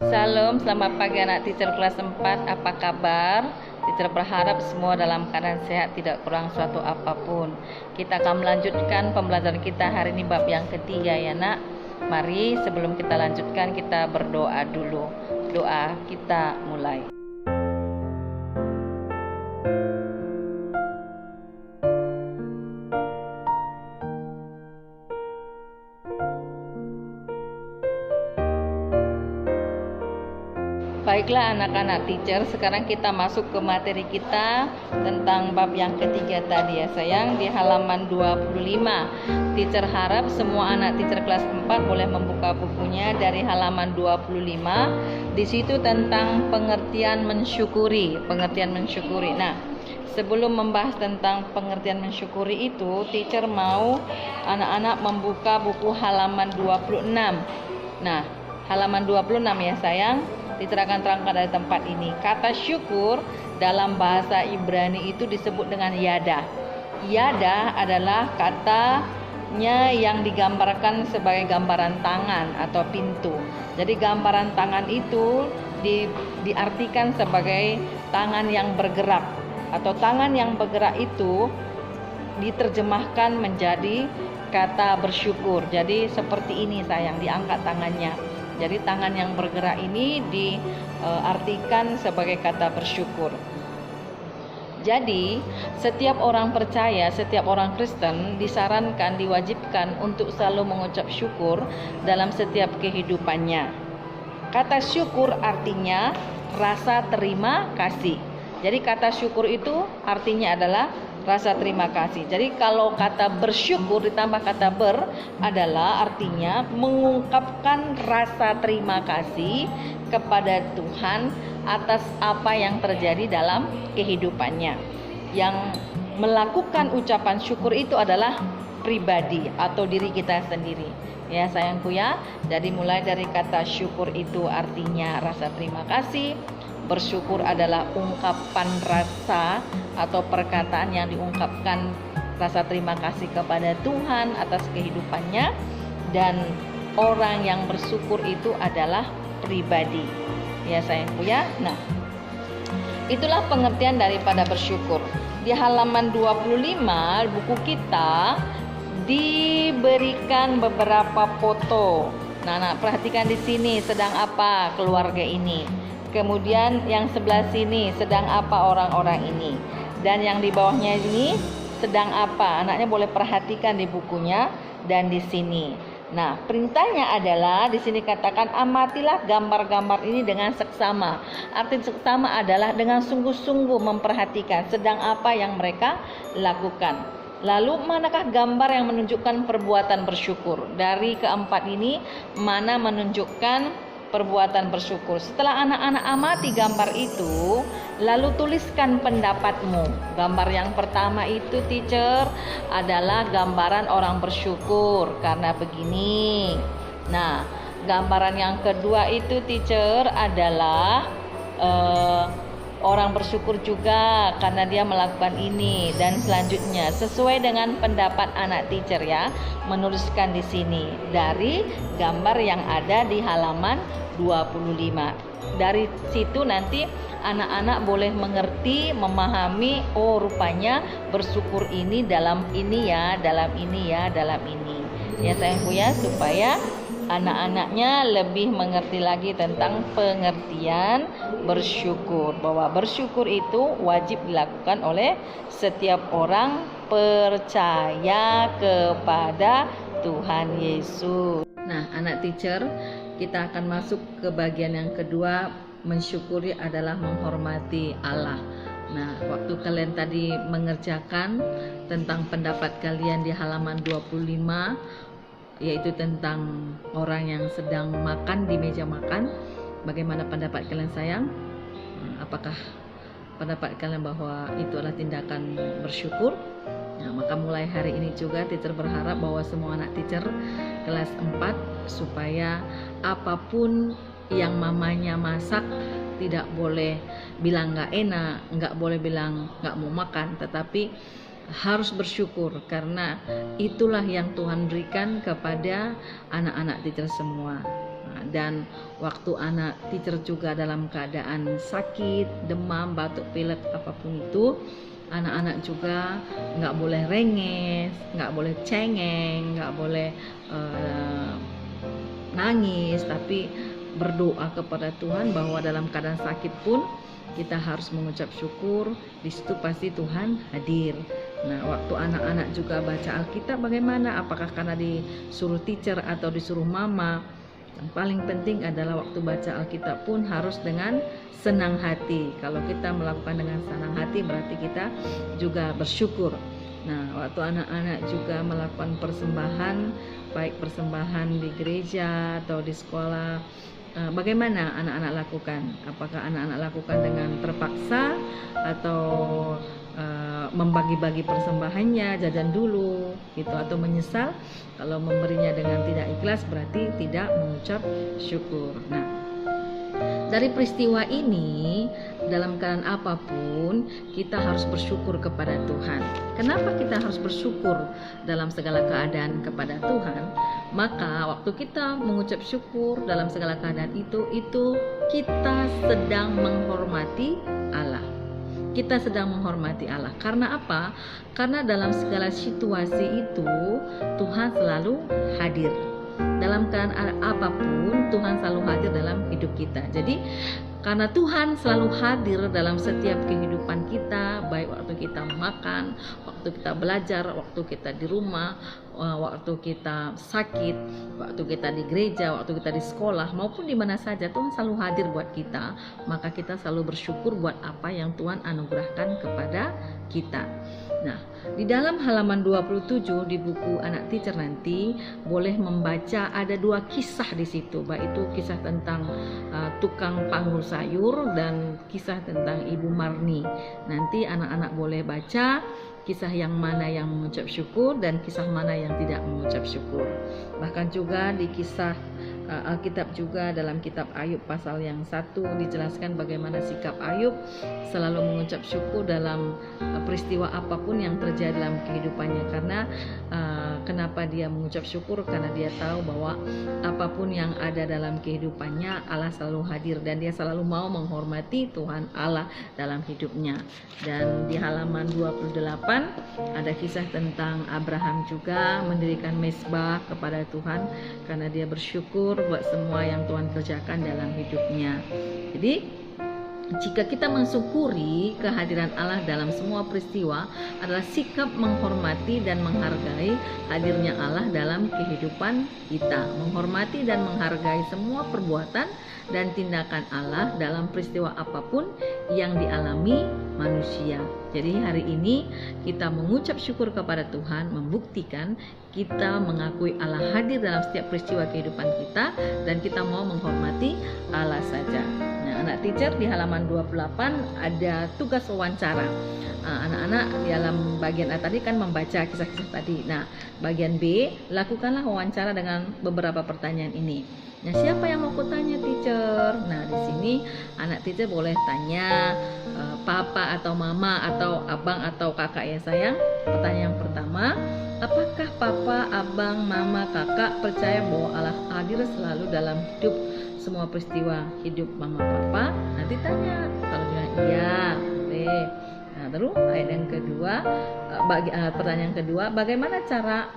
Salam, selamat pagi anak teacher kelas 4. Apa kabar? Teacher berharap semua dalam keadaan sehat, tidak kurang suatu apapun. Kita akan melanjutkan pembelajaran kita hari ini bab yang ketiga ya nak. Mari sebelum kita lanjutkan kita berdoa dulu. Doa kita mulai. Baiklah anak-anak teacher, sekarang kita masuk ke materi kita tentang bab yang ketiga tadi ya sayang, di halaman 25. Teacher harap semua anak teacher kelas 4 boleh membuka bukunya dari halaman 25. Di situ tentang pengertian mensyukuri, Nah, sebelum membahas tentang pengertian mensyukuri itu, teacher mau anak-anak membuka buku halaman 26. Nah, halaman 26 ya sayang. Teacher akan terangkan dari tempat ini. Kata syukur dalam bahasa Ibrani itu disebut dengan yada. Yada adalah katanya yang digambarkan sebagai gambaran tangan atau pintu. Jadi gambaran tangan itu diartikan sebagai tangan yang bergerak, atau tangan yang bergerak itu diterjemahkan menjadi kata bersyukur. Jadi seperti ini sayang, diangkat tangannya. Jadi tangan yang bergerak ini diartikan sebagai kata bersyukur. Jadi setiap orang percaya, setiap orang Kristen disarankan, diwajibkan untuk selalu mengucap syukur dalam setiap kehidupannya. Kata syukur artinya rasa terima kasih. Jadi kata syukur itu artinya adalah rasa terima kasih. Jadi kalau kata bersyukur ditambah kata ber adalah artinya mengungkapkan rasa terima kasih kepada Tuhan atas apa yang terjadi dalam kehidupannya. Yang melakukan ucapan syukur itu adalah pribadi atau diri kita sendiri. Ya sayangku ya. Jadi mulai dari kata syukur itu artinya rasa terima kasih. Bersyukur adalah ungkapan rasa atau perkataan yang diungkapkan rasa terima kasih kepada Tuhan atas kehidupannya. Dan orang yang bersyukur itu adalah pribadi. Ya sayangku ya. Nah, itulah pengertian daripada bersyukur. Di halaman 25 buku kita diberikan beberapa foto. Nah, perhatikan di sini sedang apa keluarga ini. Kemudian yang sebelah sini sedang apa orang-orang ini. Dan yang di bawahnya ini sedang apa? Anaknya boleh perhatikan di bukunya dan di sini. Nah, perintahnya adalah di sini katakan amatilah gambar-gambar ini dengan seksama. Arti seksama adalah dengan sungguh-sungguh memperhatikan sedang apa yang mereka lakukan. Lalu manakah gambar yang menunjukkan perbuatan bersyukur? Dari keempat ini mana menunjukkan perbuatan bersyukur? Setelah anak-anak amati gambar itu, lalu tuliskan pendapatmu. Gambar yang pertama itu teacher adalah gambaran orang bersyukur karena begini. Nah, gambaran yang kedua itu teacher adalah orang bersyukur juga karena dia melakukan ini. Dan selanjutnya sesuai dengan pendapat anak teacher ya, menuliskan di sini dari gambar yang ada di halaman 25. Dari situ nanti anak-anak boleh mengerti, memahami, oh rupanya bersyukur ini dalam ini ya, dalam ini ya, dalam ini. Ya sayangku ya, supaya anak-anaknya lebih mengerti lagi tentang pengertian bersyukur, bahwa bersyukur itu wajib dilakukan oleh setiap orang percaya kepada Tuhan Yesus. Nah, anak teacher, kita akan masuk ke bagian yang kedua. Mensyukuri adalah menghormati Allah. Nah, waktu kalian tadi mengerjakan tentang pendapat kalian di halaman 25, yaitu tentang orang yang sedang makan di meja makan, bagaimana pendapat kalian sayang? Apakah pendapat kalian bahwa itu adalah tindakan bersyukur? Nah, maka mulai hari ini juga teacher berharap bahwa semua anak teacher kelas 4 supaya apapun yang mamanya masak tidak boleh bilang nggak enak, nggak boleh bilang nggak mau makan, tetapi harus bersyukur karena itulah yang Tuhan berikan kepada anak-anak teacher semua. Nah, Dan waktu anak teacher juga dalam keadaan sakit, demam, batuk, pilek, apapun itu, anak-anak juga nggak boleh renges, nggak boleh cengeng, nggak boleh nangis, tapi berdoa kepada Tuhan bahwa dalam keadaan sakit pun kita harus mengucap syukur. Di situ pasti Tuhan hadir. Nah, waktu anak-anak juga baca Alkitab bagaimana? Apakah karena disuruh teacher atau disuruh mama? Yang paling penting adalah waktu baca Alkitab pun harus dengan senang hati. Kalau kita melakukan dengan senang hati berarti kita juga bersyukur. Nah, waktu anak-anak juga melakukan persembahan, baik persembahan di gereja atau di sekolah, bagaimana anak-anak lakukan? Apakah anak-anak lakukan dengan terpaksa atau membagi-bagi persembahannya, jajan dulu gitu, atau menyesal kalau memberinya dengan tidak ikhlas berarti tidak mengucap syukur. Nah, dari peristiwa ini, dalam keadaan apapun kita harus bersyukur kepada Tuhan. Kenapa kita harus bersyukur dalam segala keadaan kepada Tuhan? Maka waktu kita mengucap syukur dalam segala keadaan itu kita sedang menghormati Allah. Kita sedang menghormati Allah. Karena apa? Karena dalam segala situasi itu Tuhan selalu hadir. Dalam keadaan apapun Tuhan selalu hadir dalam hidup kita. Jadi karena Tuhan selalu hadir dalam setiap kehidupan kita, baik waktu kita makan, waktu kita belajar, waktu kita di rumah, waktu kita sakit, waktu kita di gereja, waktu kita di sekolah, maupun di mana saja Tuhan selalu hadir buat kita. Maka kita selalu bersyukur buat apa yang Tuhan anugerahkan kepada kita. Nah, di dalam halaman 27 di buku Anak Teacher nanti boleh membaca ada 2 kisah di situ, baik itu kisah tentang tukang panggul sayur dan kisah tentang Ibu Marni. Nanti anak-anak boleh baca kisah yang mana yang mengucap syukur dan kisah mana yang tidak mengucap syukur. Bahkan juga di kisah Alkitab juga dalam kitab Ayub pasal yang 1 dijelaskan bagaimana sikap Ayub selalu mengucap syukur dalam peristiwa apapun yang terjadi dalam kehidupannya. Karena kenapa dia mengucap syukur? Karena dia tahu bahwa apapun yang ada dalam kehidupannya Allah selalu hadir dan dia selalu mau menghormati Tuhan Allah dalam hidupnya. Dan di halaman 28 ada kisah tentang Abraham juga mendirikan mezbah kepada Tuhan karena dia bersyukur buat semua yang Tuhan kerjakan dalam hidupnya. Jadi jika kita mensyukuri kehadiran Allah dalam semua peristiwa adalah sikap menghormati dan menghargai hadirnya Allah dalam kehidupan kita. Menghormati dan menghargai semua perbuatan dan tindakan Allah dalam peristiwa apapun yang dialami manusia. Jadi hari ini kita mengucap syukur kepada Tuhan membuktikan kita mengakui Allah hadir dalam setiap peristiwa kehidupan kita dan kita mau menghormati Allah saja. Nah, Anak Teacher di halaman 28 ada tugas wawancara. Anak-anak di dalam bagian A tadi kan membaca kisah-kisah tadi. Nah, bagian B, lakukanlah wawancara dengan beberapa pertanyaan ini. Nah, siapa yang mau kutanya, teacher? Nah, di sini anak teacher boleh tanya papa atau mama atau abang atau kakak ya sayang. Pertanyaan yang pertama, apakah papa, abang, mama, kakak percaya bahwa Allah hadir selalu dalam hidup semua peristiwa hidup mama papa? Nanti tanya. Kalau bilang iya, boleh. Nah, terus ayat yang kedua, pertanyaan kedua, bagaimana cara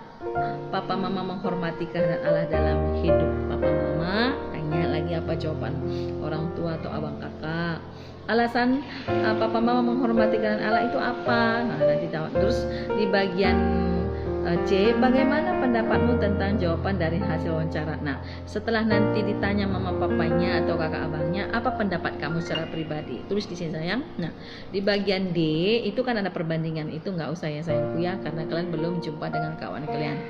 papa mama menghormati kehadiran Allah dalam hidup papa mama? Tanya lagi apa jawaban orang tua atau abang kakak. Alasan papa mama menghormati kehadiran Allah itu apa? Nah, nanti jawab. Terus di bagian C, bagaimana pendapatmu tentang jawaban dari hasil wawancara? Nah, setelah nanti ditanya mama papanya atau kakak abangnya, apa pendapat kamu secara pribadi? Tulis di sini sayang. Nah, di bagian D itu kan ada perbandingan, itu nggak usah ya sayangku ya, karena kalian belum jumpa dengan kawan kalian.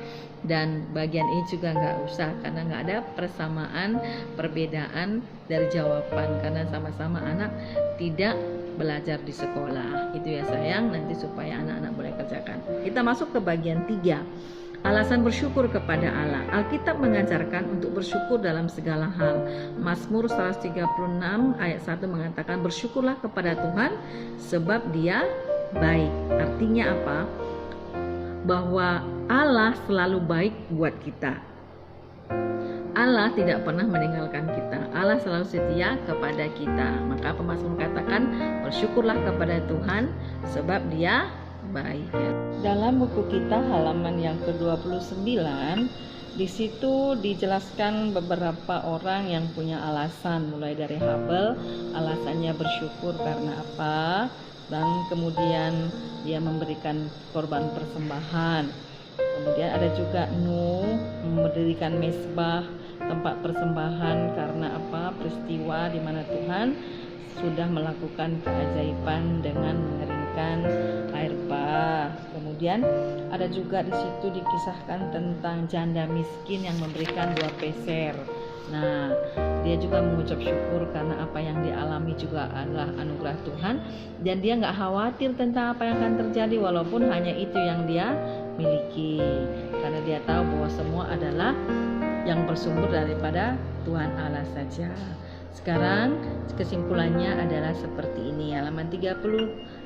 Dan bagian E juga nggak usah karena nggak ada persamaan perbedaan dari jawaban karena sama-sama anak tidak belajar di sekolah. Itu ya sayang, nanti supaya anak-anak boleh kerjakan. Kita masuk ke bagian 3. Alasan bersyukur kepada Allah. Alkitab mengajarkan untuk bersyukur dalam segala hal. Mazmur 136 ayat 1 mengatakan bersyukurlah kepada Tuhan sebab Dia baik. Artinya apa? Bahwa Allah selalu baik buat kita. Allah tidak pernah meninggalkan kita. Allah selalu setia kepada kita. Maka pemazmur katakan, bersyukurlah kepada Tuhan sebab Dia baik. Dalam buku kita halaman yang ke-29, di situ dijelaskan beberapa orang yang punya alasan, mulai dari Habel, alasannya bersyukur karena apa, dan kemudian dia memberikan korban persembahan. Kemudian ada juga Nuh mendirikan mezbah, tempat persembahan karena apa? Peristiwa di mana Tuhan sudah melakukan keajaiban dengan mengeringkan air bah. Kemudian ada juga di situ dikisahkan tentang janda miskin yang memberikan 2 peser. Nah, dia juga mengucap syukur karena apa yang dialami juga adalah anugerah Tuhan, dan dia nggak khawatir tentang apa yang akan terjadi walaupun hanya itu yang dia miliki, karena dia tahu bahwa semua adalah yang bersumber daripada Tuhan Allah saja. Sekarang kesimpulannya adalah seperti ini, halaman 30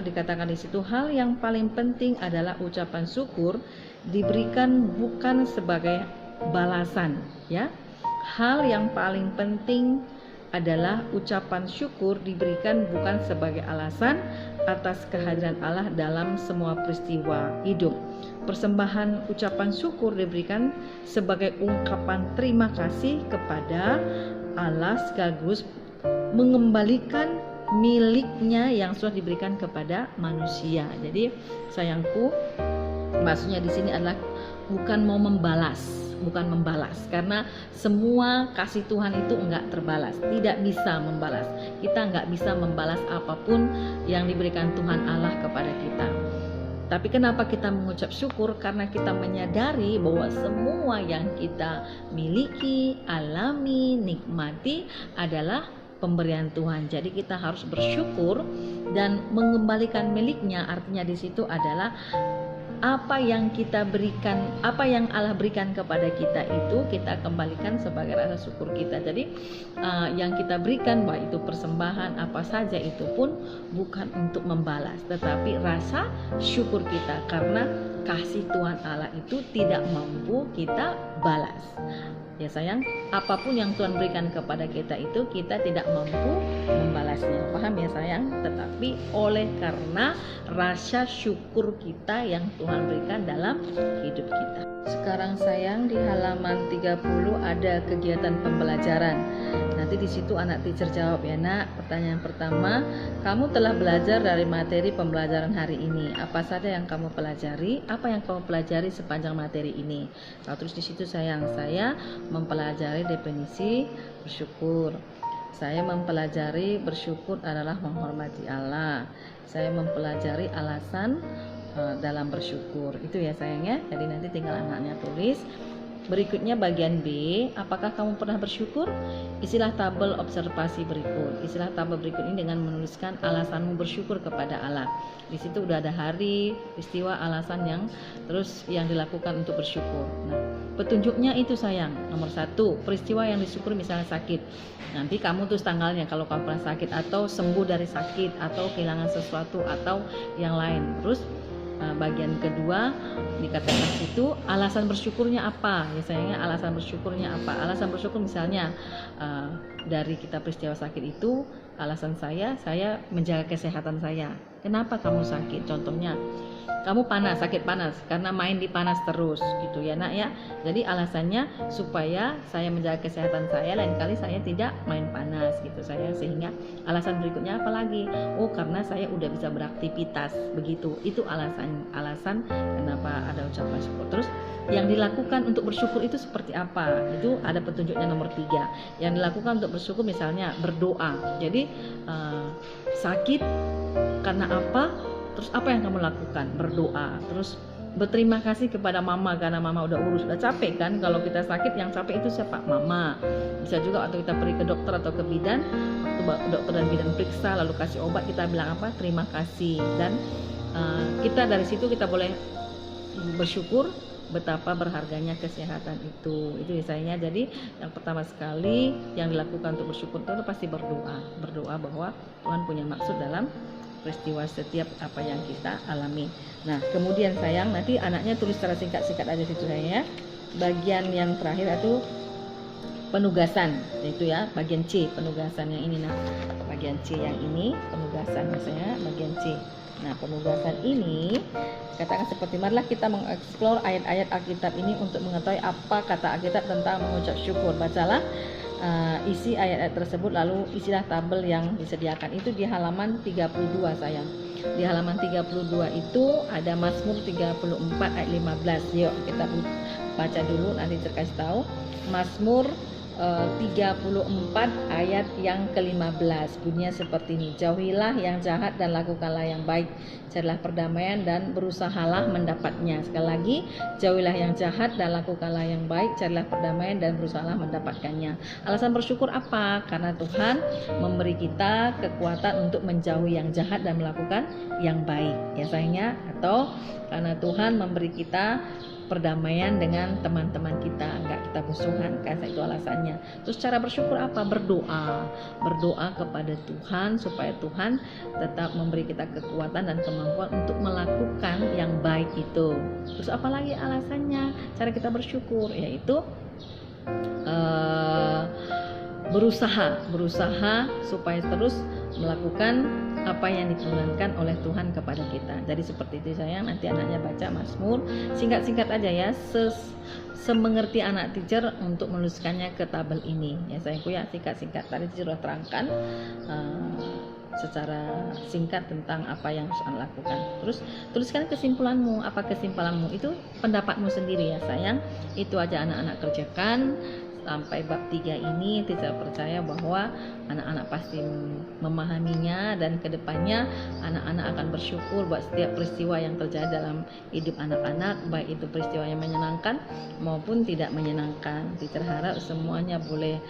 dikatakan di situ, hal yang paling penting adalah ucapan syukur diberikan bukan sebagai balasan, ya. Hal yang paling penting adalah ucapan syukur diberikan bukan sebagai alasan atas kehadiran Allah dalam semua peristiwa hidup. Persembahan ucapan syukur diberikan sebagai ungkapan terima kasih kepada Allah sekaligus mengembalikan miliknya yang sudah diberikan kepada manusia. Jadi sayangku, maksudnya di sini adalah bukan membalas, karena semua kasih Tuhan itu enggak terbalas, tidak bisa membalas. Kita enggak bisa membalas apapun yang diberikan Tuhan Allah kepada kita. Tapi kenapa kita mengucap syukur? Karena kita menyadari bahwa semua yang kita miliki, alami, nikmati adalah pemberian Tuhan. Jadi kita harus bersyukur dan mengembalikan miliknya. Artinya di situ adalah apa yang kita berikan, apa yang Allah berikan kepada kita itu kita kembalikan sebagai rasa syukur kita. Jadi yang kita berikan, baik itu persembahan apa saja, itu pun bukan untuk membalas, tetapi rasa syukur kita, karena kasih Tuhan Allah itu tidak mampu kita balas. Ya sayang, apapun yang Tuhan berikan kepada kita itu kita tidak mampu membalasnya. Paham ya sayang? Tetapi oleh karena rasa syukur kita yang Tuhan berikan dalam hidup kita. Sekarang sayang, di halaman 30 ada kegiatan pembelajaran. Nanti di situ anak teacher jawab ya nak. Pertanyaan pertama, kamu telah belajar dari materi pembelajaran hari ini. Apa saja yang kamu pelajari? Apa yang kamu pelajari sepanjang materi ini? Nah, terus di situ sayang, saya mempelajari definisi bersyukur. Saya mempelajari bersyukur adalah menghormati Allah. Saya mempelajari alasan dalam bersyukur. Itu ya sayangnya. Jadi nanti tinggal anaknya tulis. Berikutnya bagian B, apakah kamu pernah bersyukur? Isilah tabel observasi berikut. Isilah tabel berikut ini dengan menuliskan alasanmu bersyukur kepada Allah. Di situ udah ada hari, peristiwa, alasan yang dilakukan untuk bersyukur. Nah, petunjuknya itu sayang. Nomor 1, peristiwa yang disyukuri misalnya sakit. Nanti kamu tulis tanggalnya kalau kamu pernah sakit, atau sembuh dari sakit, atau kehilangan sesuatu, atau yang lain. Terus bagian kedua dikatakan situ alasan bersyukurnya apa ya sayangnya, alasan bersyukurnya apa. Alasan bersyukur misalnya dari kita peristiwa sakit itu, alasan saya menjaga kesehatan saya. Kenapa kamu sakit? Contohnya kamu sakit panas karena main di panas terus gitu ya nak ya. Jadi alasannya supaya saya menjaga kesehatan saya, lain kali saya tidak main panas gitu saya. Sehingga alasan berikutnya apa lagi? Oh karena saya udah bisa beraktivitas begitu. Itu alasan kenapa ada ucapan syukur. Terus yang dilakukan untuk bersyukur itu seperti apa? Itu ada petunjuknya nomor 3. Yang dilakukan untuk bersyukur misalnya berdoa. Jadi sakit karena apa? Terus apa yang kamu lakukan? Berdoa. Terus berterima kasih kepada mama karena mama udah urus, udah capek kan. Kalau kita sakit yang capek itu siapa? Mama. Bisa juga waktu kita pergi ke dokter atau ke bidan, waktu dokter dan bidan periksa lalu kasih obat, kita bilang apa? Terima kasih. Dan kita dari situ kita boleh bersyukur betapa berharganya kesehatan itu misalnya. Jadi yang pertama sekali yang dilakukan untuk bersyukur itu pasti berdoa bahwa Tuhan punya maksud dalam peristiwa setiap apa yang kita alami. Nah kemudian sayang, nanti anaknya tulis secara singkat aja situ sayang ya. Bagian yang terakhir itu penugasan, yaitu ya bagian C, penugasan yang ini. Nah, bagian C yang ini penugasan, misalnya bagian C. Nah, penugasan ini katakan seperti marilah kita mengeksplor ayat-ayat Alkitab ini untuk mengetahui apa kata Alkitab tentang mengucap syukur. Bacalah isi ayat-ayat tersebut, lalu isilah tabel yang disediakan. Itu di halaman 32 sayang. Di halaman 32 itu ada Mazmur 34 ayat 15. Yuk kita baca dulu, nanti saya kasih tahu. Mazmur 34 ayat yang ke-15 bunyinya seperti ini. Jauhilah yang jahat dan lakukanlah yang baik, carilah perdamaian dan berusahalah mendapatnya. Sekali lagi, jauhilah yang jahat dan lakukanlah yang baik, carilah perdamaian dan berusahalah mendapatkannya. Alasan bersyukur apa? Karena Tuhan memberi kita kekuatan untuk menjauhi yang jahat dan melakukan yang baik, ya sayangnya. Atau karena Tuhan memberi kita perdamaian dengan teman-teman kita, enggak kita musuhan, karena itu alasannya. Terus cara bersyukur apa? Berdoa kepada Tuhan supaya Tuhan tetap memberi kita kekuatan dan kemampuan untuk melakukan yang baik itu. Terus apalagi alasannya cara kita bersyukur, yaitu berusaha supaya terus melakukan apa yang diturunkan oleh Tuhan kepada kita. Jadi seperti itu sayang, nanti anaknya baca Mazmur, singkat-singkat aja ya, semengerti anak teacher untuk menuliskannya ke tabel ini. Ya sayangku ya, singkat-singkat. Tadi sudah terangkan secara singkat tentang apa yang harus Anda lakukan. Terus tuliskan kesimpulanmu. Apa kesimpulanmu? Itu pendapatmu sendiri ya sayang. Itu aja anak-anak kerjakan. Sampai bab 3 ini tidak percaya bahwa anak-anak pasti memahaminya, dan kedepannya anak-anak akan bersyukur buat setiap peristiwa yang terjadi dalam hidup anak-anak, baik itu peristiwa yang menyenangkan maupun tidak menyenangkan. Teacher harap semuanya boleh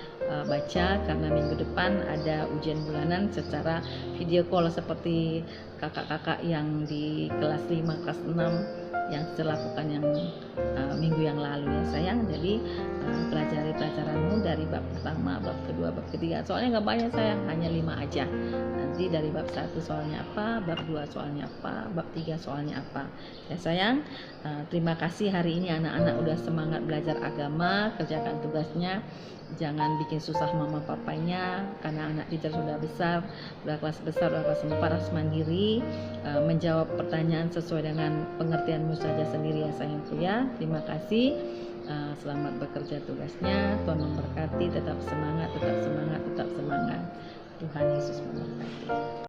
baca, karena minggu depan ada ujian bulanan secara video call seperti kakak-kakak yang di kelas 5, kelas 6 yang saya lakukan yang minggu yang lalu ya sayang. Jadi pelajari pelajaranmu dari bab pertama, bab kedua, bab ketiga. Soalnya nggak banyak sayang, hanya 5 aja. Nanti dari bab 1 soalnya apa, bab 2 soalnya apa, bab 3 soalnya apa. Ya sayang, terima kasih hari ini anak-anak udah semangat belajar agama, kerjakan tugasnya. Jangan bikin susah mama papanya, karena anak teacher sudah besar, sudah kelas besar, sudah kelas 4, harus mandiri, menjawab pertanyaan sesuai dengan pengertianmu saja sendiri ya sayangku ya. Terima kasih, selamat bekerja tugasnya, Tuhan memberkati, tetap semangat, tetap semangat, tetap semangat. Tuhan Yesus memberkati.